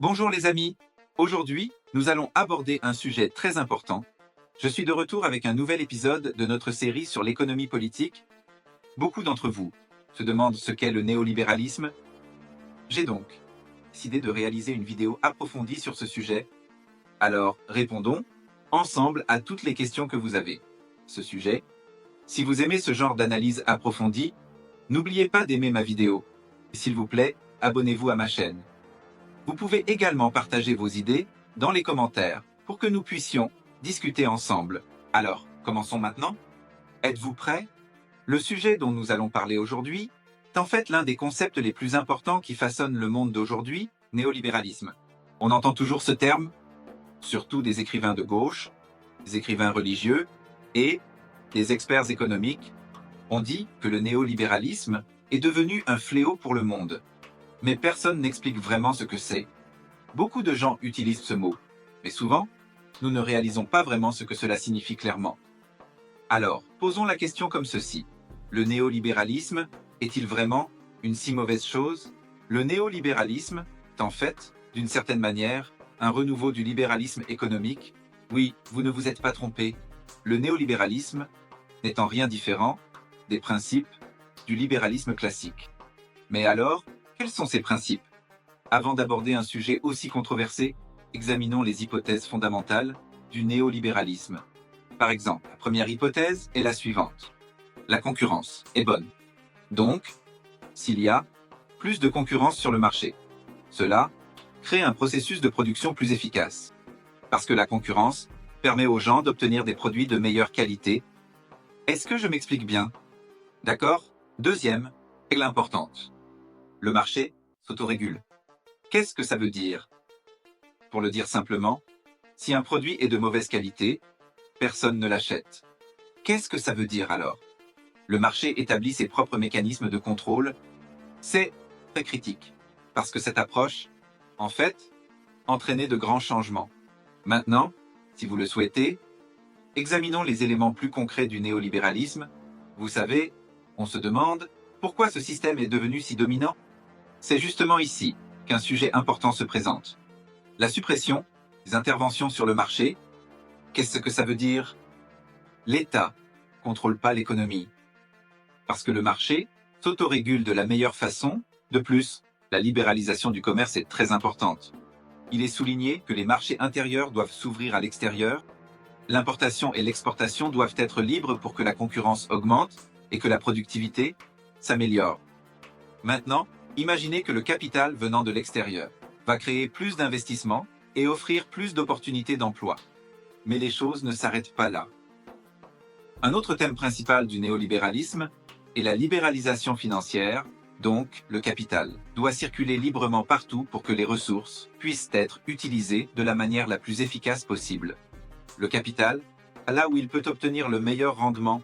Bonjour les amis, aujourd'hui nous allons aborder un sujet très important. Je suis de retour avec un nouvel épisode de notre série sur l'économie politique. Beaucoup d'entre vous se demandent ce qu'est le néolibéralisme. J'ai donc décidé de réaliser une vidéo approfondie sur ce sujet. Alors répondons ensemble à toutes les questions que vous avez. Ce sujet, si vous aimez ce genre d'analyse approfondie, n'oubliez pas d'aimer ma vidéo. Et s'il vous plaît, abonnez-vous à ma chaîne. Vous pouvez également partager vos idées dans les commentaires pour que nous puissions discuter ensemble. Alors, commençons maintenant. Êtes-vous prêts? Le sujet dont nous allons parler aujourd'hui est en fait l'un des concepts les plus importants qui façonnent le monde d'aujourd'hui, néolibéralisme. On entend toujours ce terme, surtout des écrivains de gauche, des écrivains religieux et des experts économiques. On dit que le néolibéralisme est devenu un fléau pour le monde. Mais personne n'explique vraiment ce que c'est. Beaucoup de gens utilisent ce mot, mais souvent, nous ne réalisons pas vraiment ce que cela signifie clairement. Alors, posons la question comme ceci. Le néolibéralisme est-il vraiment une si mauvaise chose? Le néolibéralisme est en fait, d'une certaine manière, un renouveau du libéralisme économique. Oui, vous ne vous êtes pas trompé. Le néolibéralisme n'est en rien différent des principes du libéralisme classique. Mais alors, quels sont ces principes? Avant d'aborder un sujet aussi controversé, examinons les hypothèses fondamentales du néolibéralisme. Par exemple, la première hypothèse est la suivante. La concurrence est bonne. Donc, s'il y a plus de concurrence sur le marché, cela crée un processus de production plus efficace. Parce que la concurrence permet aux gens d'obtenir des produits de meilleure qualité. Est-ce que je m'explique bien? D'accord? Deuxième règle importante. Le marché s'autorégule. Qu'est-ce que ça veut dire? Pour le dire simplement, si un produit est de mauvaise qualité, personne ne l'achète. Qu'est-ce que ça veut dire alors? Le marché établit ses propres mécanismes de contrôle. C'est très critique, parce que cette approche, en fait, entraînait de grands changements. Maintenant, si vous le souhaitez, examinons les éléments plus concrets du néolibéralisme. Vous savez, on se demande pourquoi ce système est devenu si dominant? C'est justement ici qu'un sujet important se présente. La suppression des interventions sur le marché. Qu'est-ce que ça veut dire? L'État ne contrôle pas l'économie, parce que le marché s'autorégule de la meilleure façon. De plus, la libéralisation du commerce est très importante. Il est souligné que les marchés intérieurs doivent s'ouvrir à l'extérieur. L'importation et l'exportation doivent être libres pour que la concurrence augmente et que la productivité s'améliore. Maintenant, imaginez que le capital venant de l'extérieur va créer plus d'investissements et offrir plus d'opportunités d'emploi. Mais les choses ne s'arrêtent pas là. Un autre thème principal du néolibéralisme est la libéralisation financière, donc le capital doit circuler librement partout pour que les ressources puissent être utilisées de la manière la plus efficace possible. Le capital, là où il peut obtenir le meilleur rendement,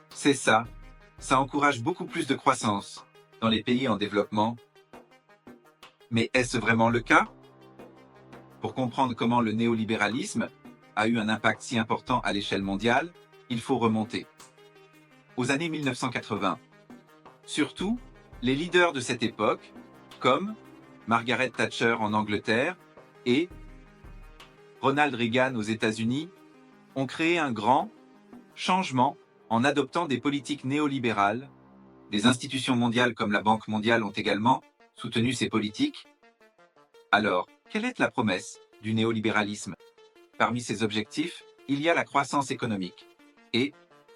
c'est ça. Ça encourage beaucoup plus de croissance dans les pays en développement. Mais est-ce vraiment le cas? Pour comprendre comment le néolibéralisme a eu un impact si important à l'échelle mondiale, il faut remonter aux années 1980. Surtout, les leaders de cette époque, comme Margaret Thatcher en Angleterre et Ronald Reagan aux États-Unis, ont créé un grand changement en adoptant des politiques néolibérales. Des institutions mondiales comme la Banque mondiale ont également soutenu ces politiques. Alors, quelle est la promesse du néolibéralisme? Parmi ses objectifs, il y a la croissance économique et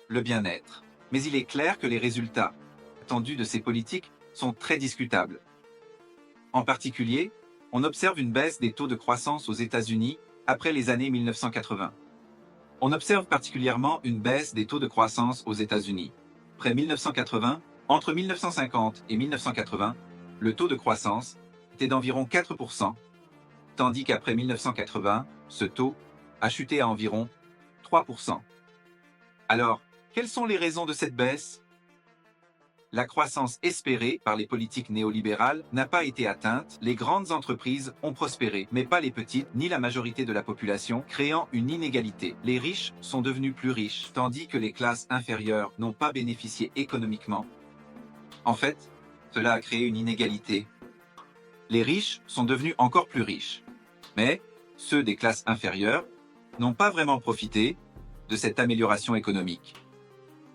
le bien-être. Mais il est clair que les résultats attendus de ces politiques sont très discutables. En particulier, on observe une baisse des taux de croissance aux États-Unis après les années 1980. On observe particulièrement une baisse des taux de croissance aux États-Unis. Après 1980, entre 1950 et 1980, le taux de croissance était d'environ 4%, tandis qu'après 1980, ce taux a chuté à environ 3%. Alors, quelles sont les raisons de cette baisse? La croissance espérée par les politiques néolibérales n'a pas été atteinte, les grandes entreprises ont prospéré, mais pas les petites ni la majorité de la population, créant une inégalité. Les riches sont devenus plus riches, tandis que les classes inférieures n'ont pas bénéficié économiquement. En fait, cela a créé une inégalité. les riches sont devenus encore plus riches. Mais ceux des classes inférieures n'ont pas vraiment profité de cette amélioration économique.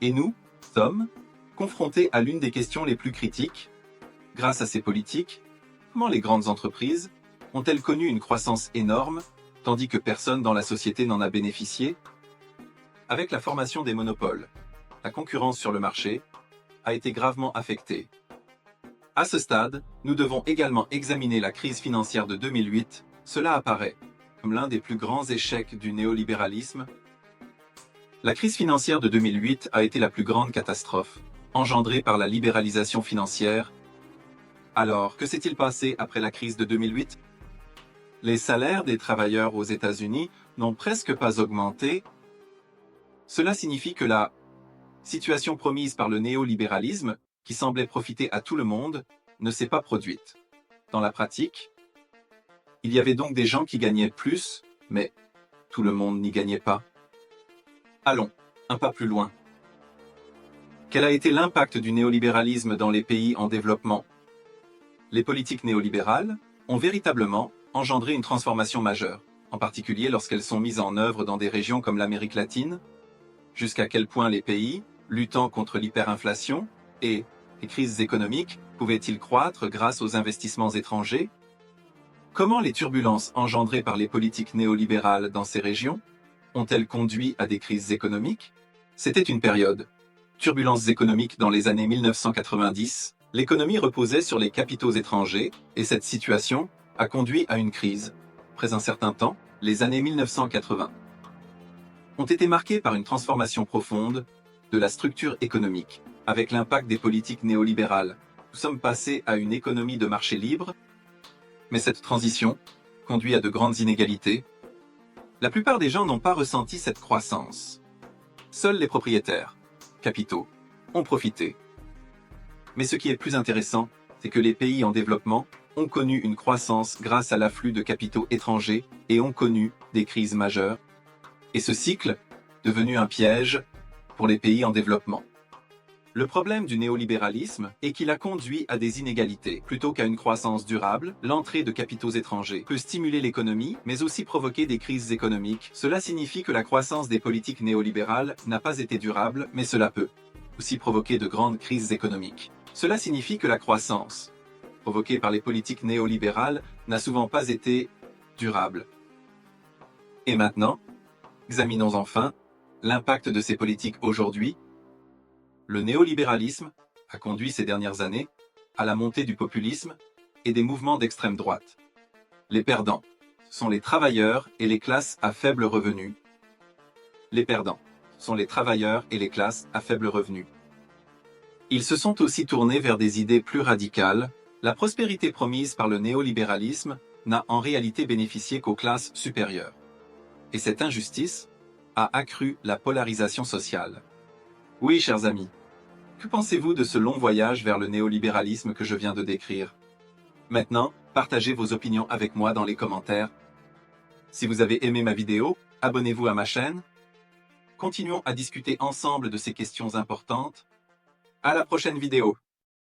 Et nous sommes confrontés à l'une des questions les plus critiques. Grâce à ces politiques, comment les grandes entreprises ont-elles connu une croissance énorme, tandis que personne dans la société n'en a bénéficié? Avec la formation des monopoles, la concurrence sur le marché a été gravement affectée. À ce stade, nous devons également examiner la crise financière de 2008. Cela apparaît comme l'un des plus grands échecs du néolibéralisme. La crise financière de 2008 a été la plus grande catastrophe, engendrée par la libéralisation financière. Alors, que s'est-il passé après la crise de 2008? Les salaires des travailleurs aux États-Unis n'ont presque pas augmenté. Cela signifie que la situation promise par le néolibéralisme, qui semblait profiter à tout le monde, ne s'est pas produite. Dans la pratique, il y avait donc des gens qui gagnaient plus, mais tout le monde n'y gagnait pas. Allons, un pas plus loin. Quel a été l'impact du néolibéralisme dans les pays en développement? Les politiques néolibérales ont véritablement engendré une transformation majeure, en particulier lorsqu'elles sont mises en œuvre dans des régions comme l'Amérique latine. Jusqu'à quel point les pays, luttant contre l'hyperinflation et les crises économiques, pouvaient-ils croître grâce aux investissements étrangers? Comment les turbulences engendrées par les politiques néolibérales dans ces régions ont-elles conduit à des crises économiques? C'était une période. Turbulences économiques dans les années 1990. L'économie reposait sur les capitaux étrangers et cette situation a conduit à une crise. Après un certain temps, les années 1980 ont été marquées par une transformation profonde de la structure économique. Avec l'impact des politiques néolibérales, nous sommes passés à une économie de marché libre, mais cette transition conduit à de grandes inégalités. La plupart des gens n'ont pas ressenti cette croissance. Seuls les propriétaires, capitaux, ont profité. Mais ce qui est plus intéressant, c'est que les pays en développement ont connu une croissance grâce à l'afflux de capitaux étrangers et ont connu des crises majeures. Et ce cycle, devenu un piège pour les pays en développement. Le problème du néolibéralisme est qu'il a conduit à des inégalités. Plutôt qu'à une croissance durable, l'entrée de capitaux étrangers peut stimuler l'économie, mais aussi provoquer des crises économiques. Cela signifie que la croissance des politiques néolibérales n'a pas été durable, mais cela peut aussi provoquer de grandes crises économiques. Cela signifie que la croissance provoquée par les politiques néolibérales n'a souvent pas été durable. Et maintenant, examinons enfin l'impact de ces politiques aujourd'hui. Le néolibéralisme a conduit ces dernières années à la montée du populisme et des mouvements d'extrême droite. Les perdants, ce sont les travailleurs et les classes à faible revenu. Les perdants, ce sont les travailleurs et les classes à faible revenu. Ils se sont aussi tournés vers des idées plus radicales. La prospérité promise par le néolibéralisme n'a en réalité bénéficié qu'aux classes supérieures. Et cette injustice a accru la polarisation sociale. Oui, chers amis, que pensez-vous de ce long voyage vers le néolibéralisme que je viens de décrire? Maintenant, partagez vos opinions avec moi dans les commentaires. Si vous avez aimé ma vidéo, abonnez-vous à ma chaîne. Continuons à discuter ensemble de ces questions importantes. À la prochaine vidéo.